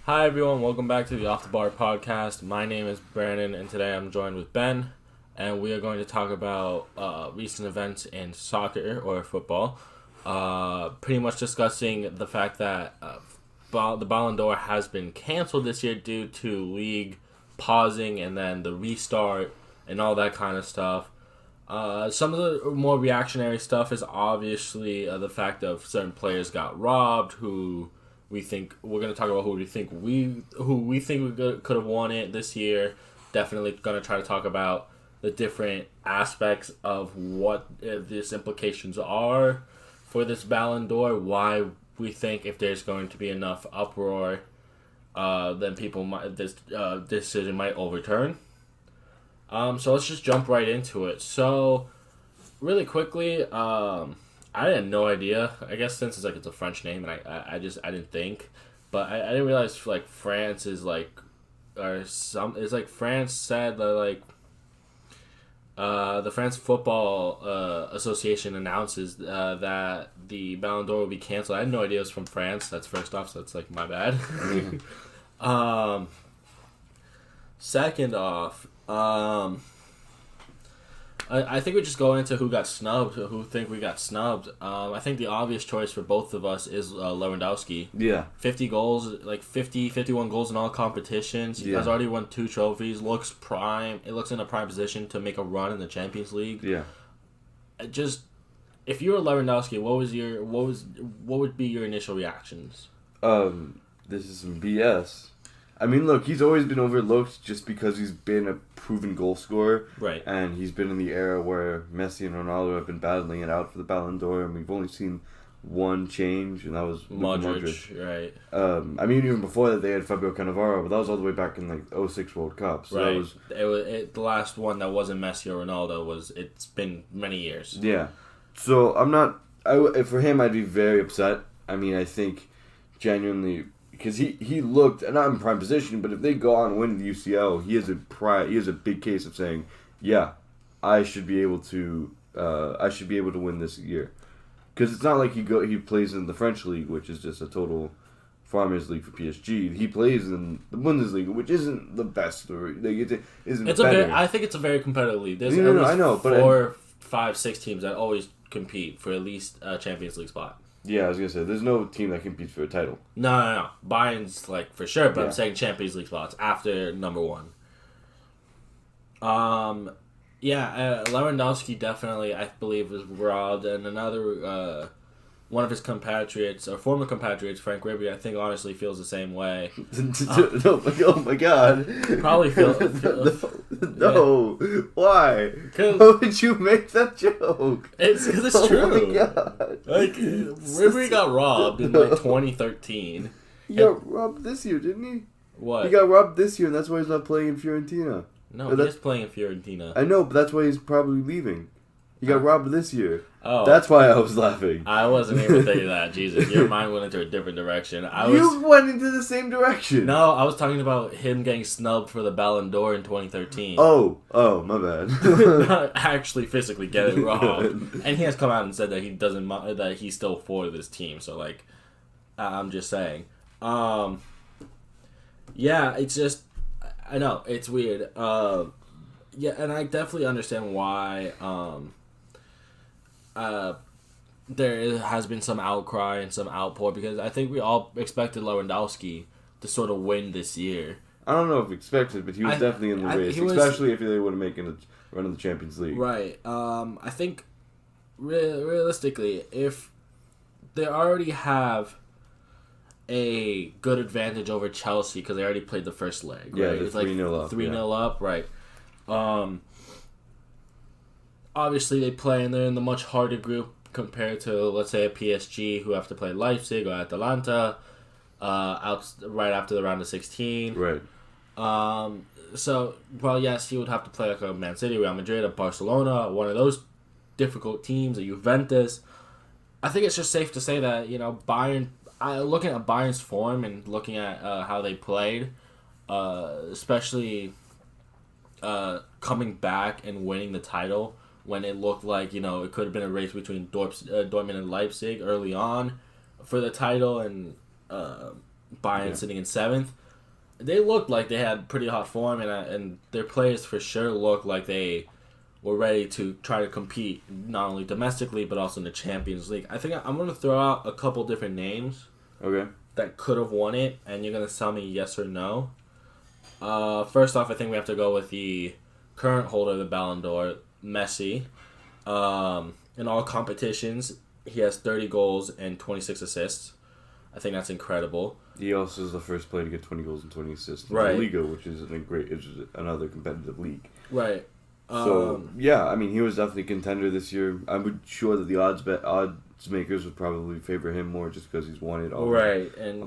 Hi everyone, welcome back to the Off the Bar podcast. My name is Brandon, and today I'm joined with Ben, and we are going to talk about recent events in soccer or football. Pretty much discussing the fact that the Ballon d'Or has been canceled this year due to league pausing and then the restart and all that kind of stuff. Some of the more reactionary stuff is obviously the fact of certain players got robbed who. We're going to talk about who we think we could have won it this year. Definitely going to try to talk about the different aspects of what these implications are for this Ballon d'Or. Why we think if there's going to be enough uproar, then this decision might overturn. So let's just jump right into it. So really quickly. I had no idea. I guess since it's a French name, and I didn't think, but I didn't realize France is France said that the France Football Association announces that the Ballon d'Or will be canceled. I had no idea it was from France. That's first off, so that's my bad. Second off, I think we just go into who got snubbed, who think we got snubbed. I think the obvious choice for both of us is Lewandowski. Yeah. 50 goals, 51 goals in all competitions. He has already won 2 trophies. Looks prime. It looks in a prime position to make a run in the Champions League. Yeah. If you were Lewandowski, what would be your initial reactions? This is some BS. I mean, look, he's always been overlooked just because he's been a proven goal scorer. Right. And he's been in the era where Messi and Ronaldo have been battling it out for the Ballon d'Or, and we've only seen one change, and that was Modric. Right. I mean, even before that, they had Fabio Cannavaro, but that was all the way back in, 06 World Cup. So right. The last one that wasn't Messi or Ronaldo it's been many years. Yeah. So, for him, I'd be very upset. I mean, I think genuinely... Because he looked, not in prime position, but if they go on and win the UCL, he has a big case of saying, yeah, I should be able to win this year. Because it's not like he plays in the French league, which is just a total farmers league for PSG. He plays in the Bundesliga, which isn't the best. I think it's a very competitive league. There's at least 4, 5, 6 teams that always compete for at least a Champions League spot. Yeah, I was going to say, there's no team that competes for a title. No. Bayern's, for sure, but I'm saying Champions League spots after number 1. Lewandowski definitely, I believe, was robbed, and another, one of his compatriots, or former compatriots, Frank Ribery, I think honestly feels the same way. Oh my god. Probably feels... No. Why? How would you make that joke? It's because it's true. Oh my god. Ribery got robbed in 2013. He got robbed this year, didn't he? What? He got robbed this year, and that's why he's not playing in Fiorentina. No, he's playing in Fiorentina. I know, but that's why he's probably leaving. He got robbed this year. Oh. That's why I was laughing. I wasn't able to tell you that. Jesus, your mind went into a different direction. You went into the same direction. No, I was talking about him getting snubbed for the Ballon d'Or in 2013. Oh, my bad. Not actually physically getting robbed. And he has come out and said that he doesn't that he's still for this team. So I'm just saying. It's just I know it's weird. And I definitely understand why. There has been some outcry and some outpour because I think we all expected Lewandowski to sort of win this year. I don't know if expected, but he was definitely in the race, especially if they would have made a run in the Champions League. Right. I think realistically, if they already have a good advantage over Chelsea because they already played the first leg. Yeah, right? they're 3-0 up. 3-0 up, right. Obviously, they play and they're in the much harder group compared to, let's say, a PSG who have to play Leipzig or Atalanta right after the round of 16. Right. Yes, he would have to play a Man City, Real Madrid, a Barcelona, one of those difficult teams, a Juventus. I think it's just safe to say that, Bayern, looking at Bayern's form and looking at how they played, especially coming back and winning the title when it looked like, it could have been a race between Dortmund and Leipzig early on for the title, and Bayern sitting in 7th. They looked like they had pretty hot form, and their players for sure looked like they were ready to try to compete not only domestically but also in the Champions League. I think I'm going to throw out a couple different names that could have won it, and you're going to tell me yes or no. First off, I think we have to go with the current holder of the Ballon d'Or, Messi. In all competitions, he has 30 goals and 26 assists. I think that's incredible. He also is the first player to get 20 goals and 20 assists in right. the Liga, which is another competitive league. Right. So, yeah, I mean, he was definitely a contender this year. I'm sure that the odds makers would probably favor him more just because he's won it all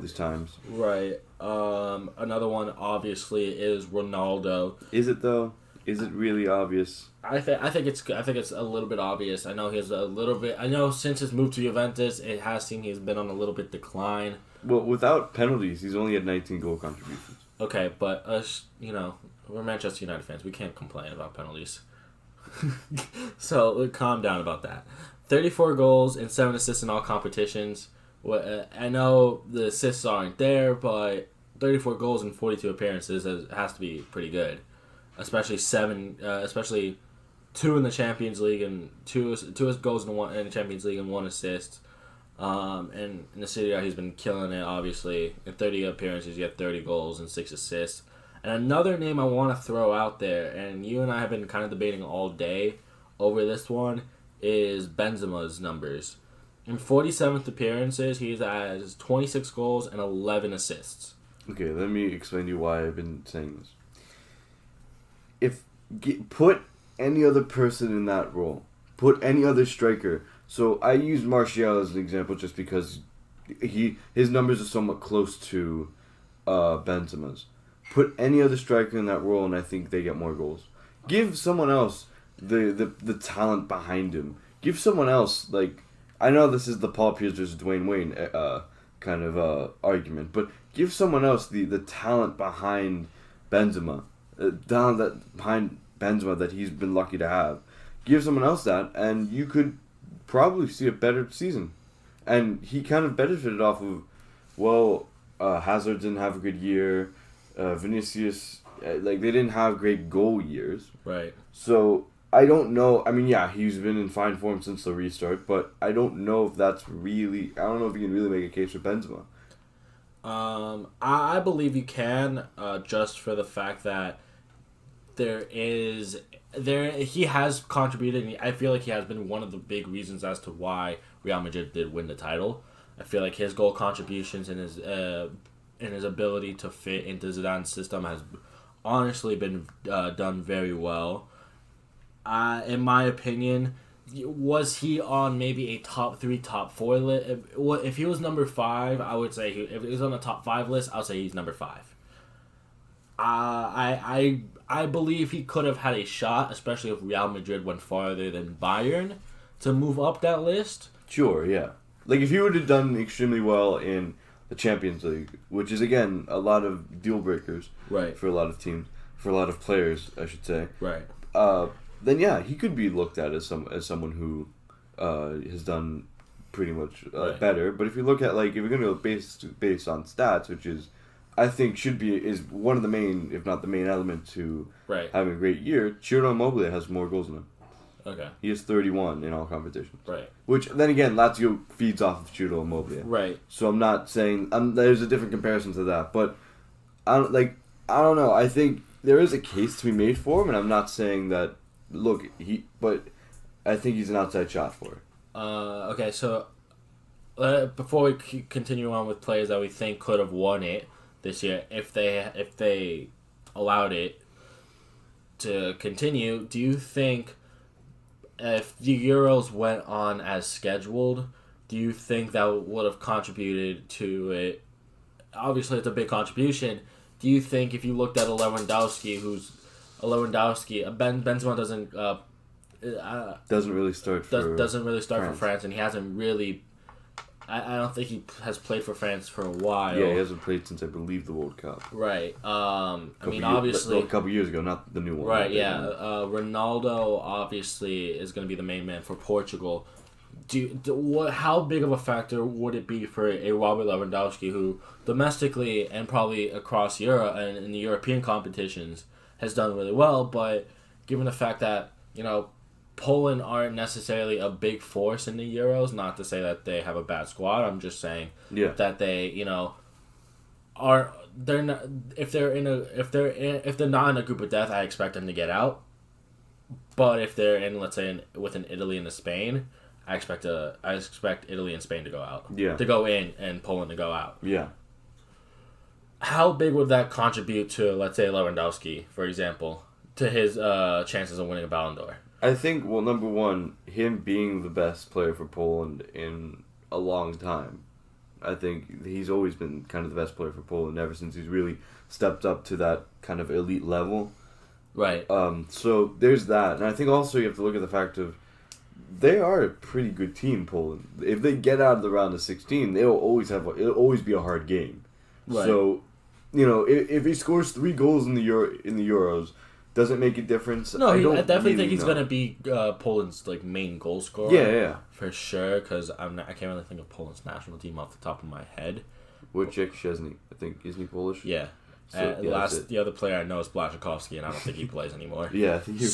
these times. Right. Another one, obviously, is Ronaldo. Is it, though? Is it really obvious? I think it's a little bit obvious. I know he's a little bit. I know since his move to Juventus, it has seemed he's been on a little bit decline. Well, without penalties, he's only had 19 goal contributions. Okay, but us, we're Manchester United fans. We can't complain about penalties. So calm down about that. 34 goals and 7 assists in all competitions. I know the assists aren't there, but 34 goals in 42 appearances has to be pretty good. Especially 2 in the Champions League and two goals in the Champions League and 1 assist. And in the Serie A, he's been killing it. Obviously, in 30 appearances, he had 30 goals and 6 assists. And another name I want to throw out there, and you and I have been kind of debating all day over this one, is Benzema's numbers. In 47th appearances, he has 26 goals and 11 assists. Okay, let me explain to you why I've been saying this. Put any other person in that role. Put any other striker. So I use Martial as an example just because his numbers are somewhat close to Benzema's. Put any other striker in that role, and I think they get more goals. Give someone else the talent behind him. Give someone else, I know this is the Paul Pierce versus Dwayne Wayne kind of argument, but give someone else the talent behind Benzema. Behind Benzema that he's been lucky to have. Give someone else that, and you could probably see a better season. And he kind of benefited off of, Hazard didn't have a good year. Vinicius, they didn't have great goal years. Right. So, I don't know. I mean, yeah, he's been in fine form since the restart, but I don't know if that's really... I don't know if you can really make a case for Benzema. I believe you can, just for the fact that he has contributed, and I feel like he has been one of the big reasons as to why Real Madrid did win the title. I feel like his goal contributions and his ability to fit into Zidane's system has honestly been done very well. In my opinion, was he on maybe a top 3, top 4 list? If he was number 5, I would say if he was on the top 5 list, I would say he's number 5. I believe he could have had a shot, especially if Real Madrid went farther than Bayern, to move up that list. Sure, yeah. If he would have done extremely well in the Champions League, which is, again, a lot of deal breakers for a lot of teams, for a lot of players, I should say. Right. Then, yeah, he could be looked at as someone who has done pretty much better. But if you look at, if you're going to go based on stats, which is... I think is one of the main, if not the main element to having a great year. Ciro Immobile has more goals than him. Okay. He has 31 in all competitions. Right. Which, then again, Lazio feeds off of Ciro Immobile. Right. So I'm not saying... there's a different comparison to that. But, I don't know. I think there is a case to be made for him, and I'm not saying that... But I think he's an outside shot for it. Okay, so... before we continue on with players that we think could have won it this year, if they allowed it to continue, do you think if the Euros went on as scheduled, do you think that would have contributed to it? Obviously, it's a big contribution. Do you think if you looked at Benzema doesn't really start for France, and he hasn't really... I don't think he has played for France for a while. Yeah, he hasn't played since, I believe, the World Cup. Right. Obviously... A couple years ago, not the new one. Right, yeah. Ronaldo, obviously, is going to be the main man for Portugal. How big of a factor would it be for a Robert Lewandowski who domestically and probably across Europe and in the European competitions has done really well, but given the fact that, Poland aren't necessarily a big force in the Euros, not to say that they have a bad squad, I'm just saying that they, they're not, if they're not in a group of death, I expect them to get out. But if they're in, let's say, with an Italy and a Spain, I expect Italy and Spain to go out. Yeah. To go in and Poland to go out. Yeah. How big would that contribute to, let's say, Lewandowski, for example, to his chances of winning a Ballon d'Or? I think, well, number one, him being the best player for Poland in a long time. I think he's always been kind of the best player for Poland ever since he's really stepped up to that kind of elite level. Right. So there's that. And I think also you have to look at the fact of they are a pretty good team, Poland. If they get out of the round of 16, it'll always be a hard game. Right. So, if he scores 3 goals in the Euros, does it make a difference? No, I definitely think he's going to be Poland's main goal scorer. Yeah. For sure, because I can't really think of Poland's national team off the top of my head. Wojciech Szczesny, I think, isn't he Polish? Yeah. So, the other player I know is Blaszczykowski, and I don't think he plays anymore. Yeah, I think he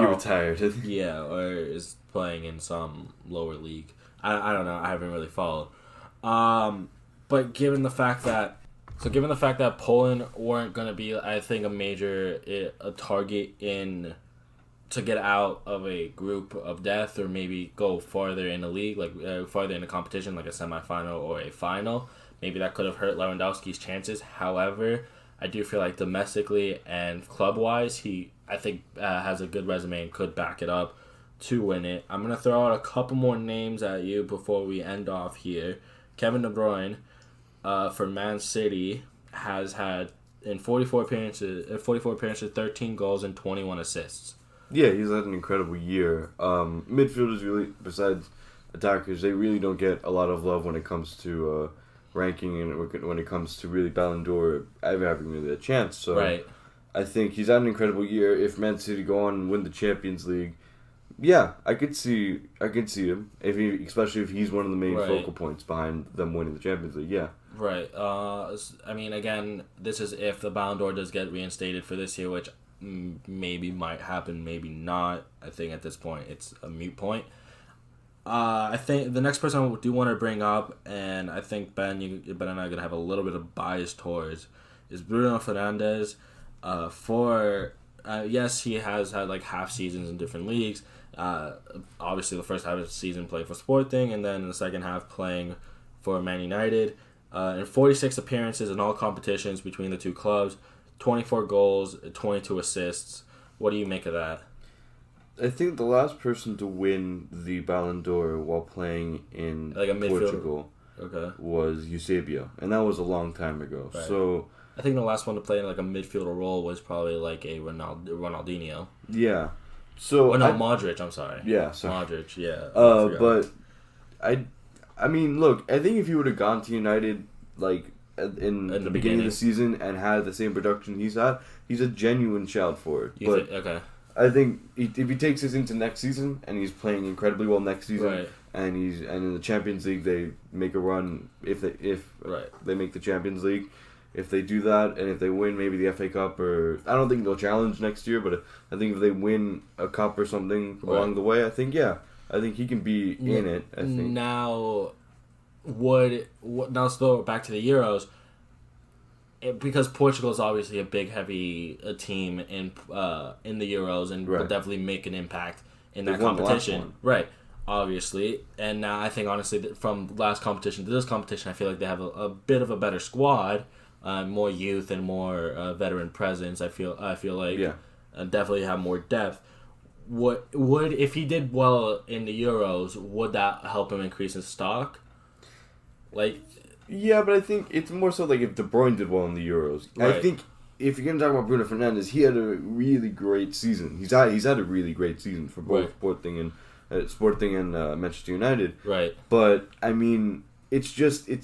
retired. Yeah, or is playing in some lower league. I don't know. I haven't really followed. But given the fact that Poland weren't going to be, I think, a target to get out of a group of death or maybe go farther in the league, farther in the competition, like a semifinal or a final, maybe that could have hurt Lewandowski's chances. However, I do feel like domestically and club-wise, I think has a good resume and could back it up to win it. I'm going to throw out a couple more names at you before we end off here. Kevin De Bruyne, for Man City, has had in 44 appearances, 13 goals and 21 assists. Yeah, he's had an incredible year. Midfielders really, besides attackers, they really don't get a lot of love when it comes to ranking and when it comes to really Ballon d'Or ever having really a chance. So right. I think he's had an incredible year. If Man City go on and win the Champions League, yeah, I could see him especially if he's one of the main focal points behind them winning the Champions League. Yeah. Right. Again, this is if the Ballon d'Or does get reinstated for this year, which maybe might happen, maybe not. I think at this point it's a moot point. I think the next person I do want to bring up, and I think Ben and I are going to have a little bit of bias towards, is Bruno Fernandes. Yes, he has had half seasons in different leagues. Obviously, the first half of the season playing for Sporting, and then in the second half playing for Man United. In 46 appearances in all competitions between the two clubs, 24 goals, 22 assists. What do you make of that? I think the last person to win the Ballon d'Or while playing in Portugal was Eusebio, and that was a long time ago. Right. So I think the last one to play in a midfielder role was probably a Ronaldinho. Yeah. So Modric. I'm sorry. Yeah, sorry. Modric. Yeah. But I mean, look. I think if he would have gone to United in the beginning of the season and had the same production he's had, he's a genuine shout for it. Okay. I think if he takes us into next season and he's playing incredibly well next season, right. and in the Champions League they make a run if they make the Champions League, if they do that and if they win maybe the FA Cup, or I don't think they'll challenge next year, but I think if they win a cup or something along the way, I think he can be in it. I think now let's throw it back to the Euros. Because Portugal is obviously a big, heavy team in the Euros and will definitely make an impact in that competition. Right, obviously. And now I think, honestly, that from last competition to this competition, I feel like they have a bit of a better squad, more youth and more veteran presence. I feel like definitely have more depth. If he did well in the Euros, would that help him increase his stock? Yeah, but I think it's more so if De Bruyne did well in the Euros. Right. I think if you're going to talk about Bruno Fernandes, he had a really great season. He's had a really great season for both Sporting and Manchester United. Right. But, I mean, it's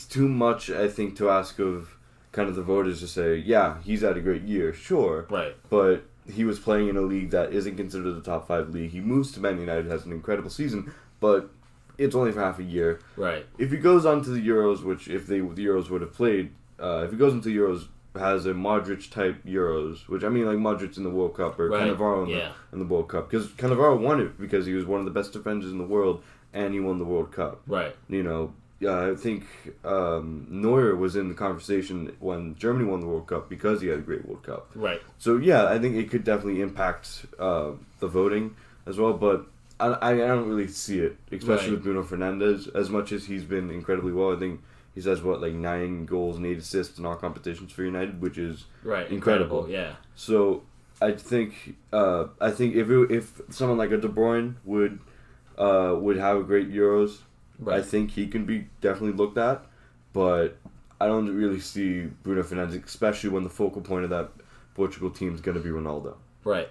too much, I think, to ask of kind of the voters to say, yeah, he's had a great year, sure. Right. But he was playing in a league that isn't considered a top 5 league. He moves to Man United, has an incredible season, but it's only for half a year. Right. If he goes on to the Euros, which if the Euros would have played, if he goes into the Euros, has a Modric type Euros, which I mean like Modric in the World Cup or Cannavaro in the World Cup, because Cannavaro won it because he was one of the best defenders in the world and he won the World Cup. Right. You know, I think Neuer was in the conversation when Germany won the World Cup because he had a great World Cup. Right. So yeah, I think it could definitely impact the voting as well, but I don't really see it, especially with Bruno Fernandes. As much as he's been incredibly well, I think he has 9 goals and 8 assists in all competitions for United, which is incredible. Yeah. So I think if someone like a De Bruyne would have a great Euros, I think he can be definitely looked at, but I don't really see Bruno Fernandes, especially when the focal point of that Portugal team is going to be Ronaldo. Right.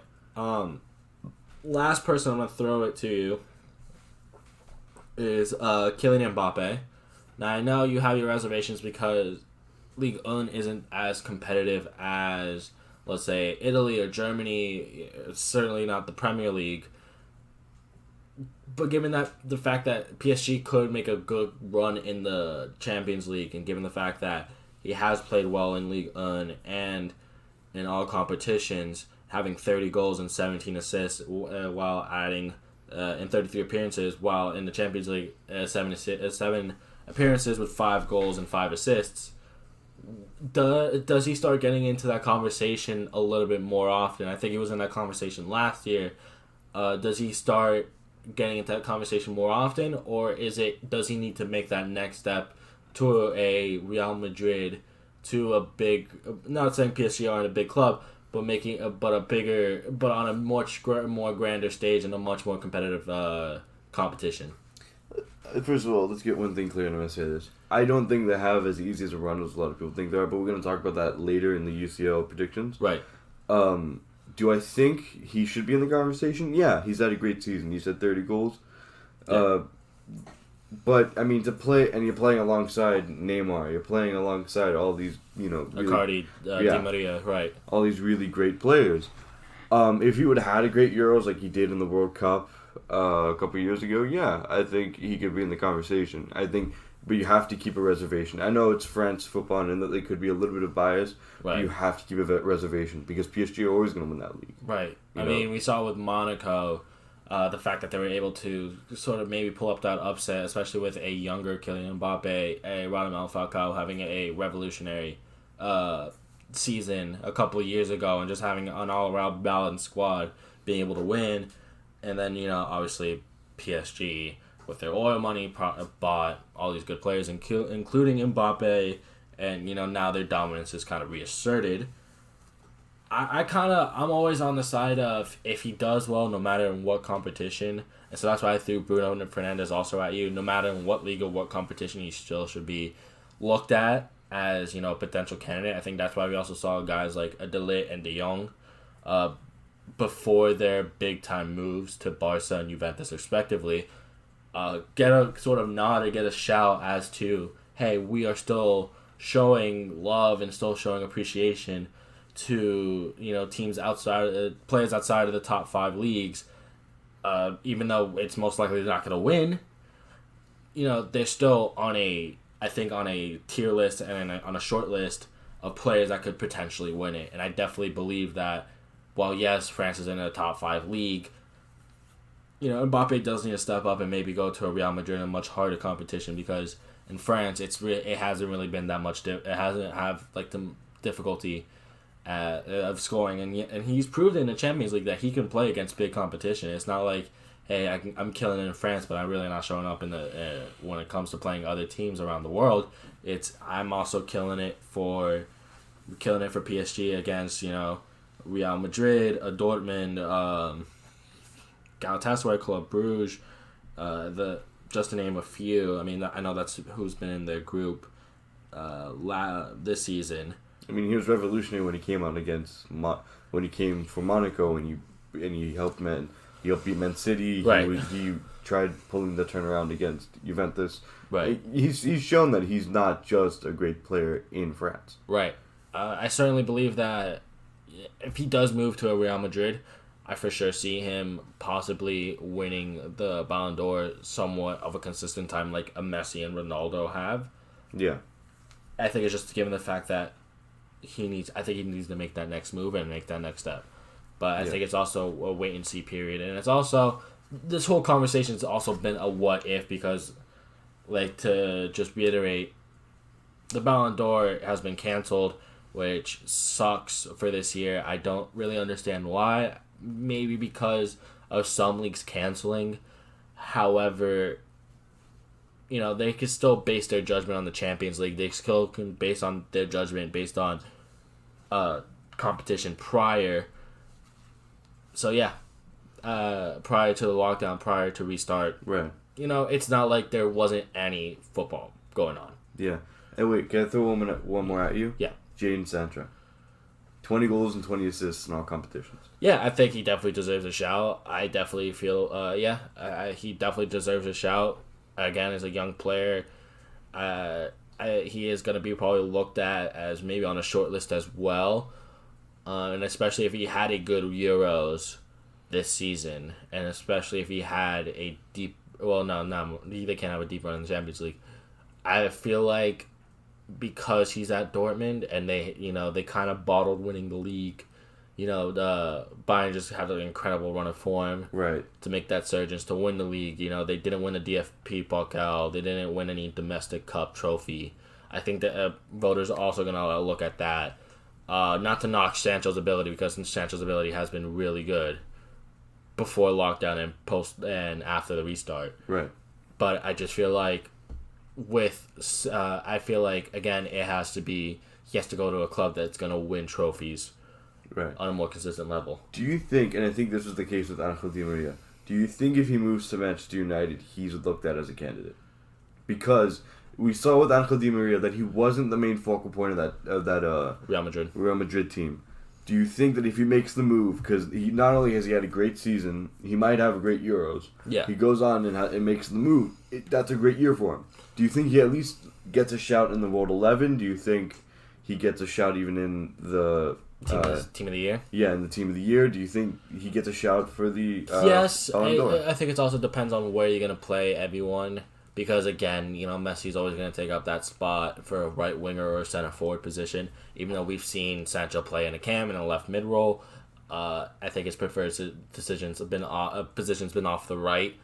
Last person I'm going to throw it to you is Kylian Mbappe. Now, I know you have your reservations because Ligue 1 isn't as competitive as, let's say, Italy or Germany. It's certainly not the Premier League. But given that the fact that PSG could make a good run in the Champions League, and given the fact that he has played well in Ligue 1 and in all competitions, having 30 goals and 17 assists while adding in 33 appearances, while in the Champions League 7 appearances with 5 goals and 5 assists, does he start getting into that conversation a little bit more often? I think he was in that conversation last year. Does he start getting into that conversation more often, or does he need to make that next step to a Real Madrid, to a big, not saying PSG aren't a big club, but on a much more grander stage and a much more competitive competition? First of all, let's get one thing clear, and I'm going to say this. I don't think they have as easy as a run as a lot of people think they are, but we're going to talk about that later in the UCL predictions. Right. Do I think he should be in the conversation? Yeah, he's had a great season. He's had 30 goals. Yeah. But, I mean, to play, and you're playing alongside Neymar, you're playing alongside all these, really, Icardi, Di Maria, right. All these really great players. If he would have had a great Euros like he did in the World Cup a couple of years ago, yeah, I think he could be in the conversation. But you have to keep a reservation. I know it's France football and that they could be a little bit of bias, right. But you have to keep a reservation because PSG are always going to win that league. Right. I mean, we saw with Monaco the fact that they were able to sort of maybe pull up that upset, especially with a younger Kylian Mbappe, a Radamel Falcao having a revolutionary season a couple of years ago and just having an all-around balanced squad being able to win. And then, obviously PSG with their oil money bought all these good players, including Mbappe, and now their dominance is kind of reasserted. I'm always on the side of if he does well, no matter in what competition, and so that's why I threw Bruno Fernandes also at you. No matter in what league or what competition, he still should be looked at as a potential candidate. I think that's why we also saw guys like De Ligt and De Jong before their big time moves to Barca and Juventus respectively. Get a sort of nod or get a shout as to, hey, we are still showing love and still showing appreciation to teams players outside of the top 5 leagues, even though it's most likely they're not going to win. They're still on a tier list and on a short list of players that could potentially win it. And I definitely believe that while yes, France is in a top 5 league, Mbappe does need to step up and maybe go to a Real Madrid in a much harder competition, because in France it hasn't really been that much. It hasn't have the difficulty of scoring, and he's proved in the Champions League that he can play against big competition. It's not like, hey, I'm killing it in France, but I'm really not showing up in the when it comes to playing other teams around the world. I'm also killing it for PSG against Real Madrid, Dortmund, Galatasaray, Club Brugge, just to name a few. I mean, I know that's who's been in their group this season. I mean, he was revolutionary when he came out when he came for Monaco and he helped beat Man City. Right. He tried pulling the turnaround against Juventus. Right. He's shown that he's not just a great player in France. Right. I certainly believe that if he does move to a Real Madrid, I for sure see him possibly winning the Ballon d'Or somewhat of a consistent time like a Messi and Ronaldo have. Yeah. I think it's just given the fact that he needs to make that next move and make that next step. But I think it's also a wait and see period, and it's also this whole conversation has also been a what if because, like, to just reiterate, the Ballon d'Or has been canceled, which sucks for this year. I don't really understand why. Maybe because of some leagues canceling. However, they can still base their judgment on the Champions League. They still can base on their judgment based on competition prior. So yeah, prior to the lockdown, prior to restart, right? It's not like there wasn't any football going on. Yeah. Hey, wait, can I throw one more at you? Yeah. Jadon Sancho. 20 goals and 20 assists in all competitions. Yeah, I think he definitely deserves a shout. I definitely feel, he definitely deserves a shout. Again, as a young player, he is going to be probably looked at as maybe on a short list as well. And especially if he had a good Euros this season, and especially if he had a deep, they can't have a deep run in the Champions League. I feel like because he's at Dortmund and they kind of bottled winning the league, the Bayern just had an incredible run of form, right, to make that surge to win the league. They didn't win the DFB Pokal, they didn't win any domestic cup trophy. I think that voters are also gonna look at that. Not to knock Sancho's ability, because Sancho's ability has been really good before lockdown and post and after the restart. Right. But I just feel like I feel like again he has to go to a club that's gonna win trophies, right, on a more consistent level. Do you think, and I think this was the case with Angel Di Maria, do you think if he moves to Manchester United, he's looked at as a candidate? Because we saw with Angel Di Maria that he wasn't the main focal point of that Real Madrid team. Do you think that if he makes the move, because he not only has he had a great season, he might have a great Euros. Yeah. He goes on and makes the move. That's a great year for him. Do you think he at least gets a shout in the World 11? Do you think he gets a shout even in the Team of the Year? Yeah, in the Team of the Year. Do you think he gets a shout for the yes, I think it also depends on where you're going to play everyone. Because, again, Messi's always going to take up that spot for a right winger or center forward position. Even though we've seen Sancho play in a cam and a left mid role, I think his preferred position's been off the right.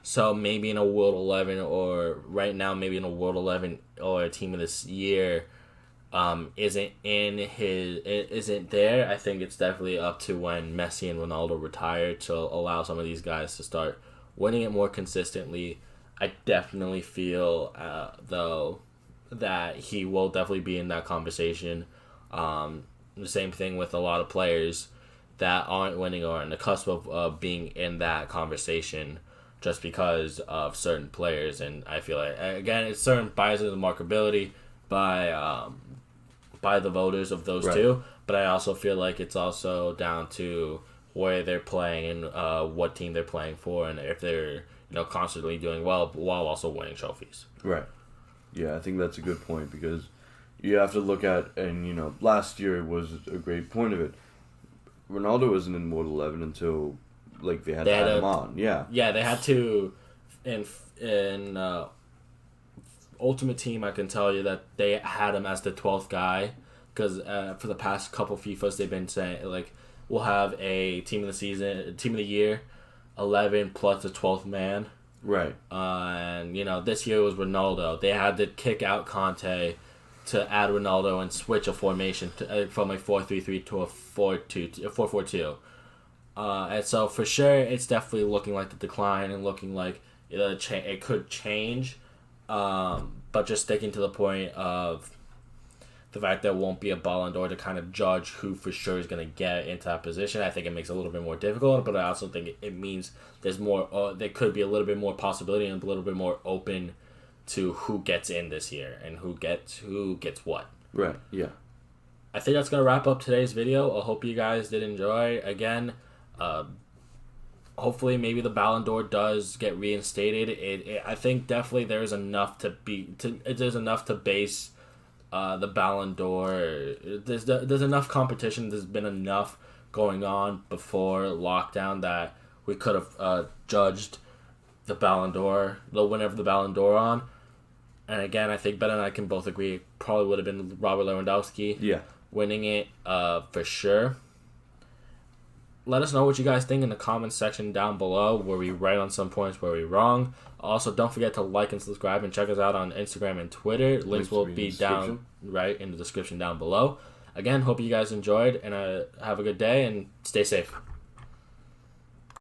So maybe in a World 11, or right now maybe in a World 11 or a Team of this Year, isn't there. I think it's definitely up to when Messi and Ronaldo retire to allow some of these guys to start winning it more consistently. I definitely feel, though, that he will definitely be in that conversation. The same thing with a lot of players that aren't winning or on the cusp of being in that conversation just because of certain players. And I feel like, again, it's certain biases of marketability by the voters of those two. But I also feel like it's also down to where they're playing and what team they're playing for, and if they're constantly doing well while also winning trophies. Right. Yeah, I think that's a good point, because you have to look at, and last year was a great point of it. Ronaldo wasn't in World 11 until they had to add him on. Yeah. Yeah, they had to in Ultimate Team. I can tell you that they had him as the 12th guy, because for the past couple FIFAs they've been saying we'll have a team of the year, 11 plus the 12th man. Right. And this year was Ronaldo. They had to kick out Conte to add Ronaldo and switch a formation from a 4-3-3 to a 4-4-2. And so for sure, it's definitely looking like the decline and looking like it could change. But just sticking to the point of the fact there won't be a Ballon d'Or to kind of judge who for sure is going to get into that position, I think it makes it a little bit more difficult. But I also think it means there's more. There could be a little bit more possibility and a little bit more open to who gets in this year and who gets what. Right. Yeah. I think that's gonna wrap up today's video. I hope you guys did enjoy. Again, hopefully maybe the Ballon d'Or does get reinstated. I think definitely there's enough to base the Ballon d'Or. There's enough competition. There's been enough going on before lockdown that we could have judged the Ballon d'Or, the winner of the Ballon d'Or on. And again, I think Ben and I can both agree it probably would have been Robert Lewandowski winning it for sure. Let us know what you guys think in the comments section down below. Were we right on some points? Were we wrong? Also, don't forget to like and subscribe and check us out on Instagram and Twitter. Links will be down right in the description down below. Again, hope you guys enjoyed and have a good day and stay safe.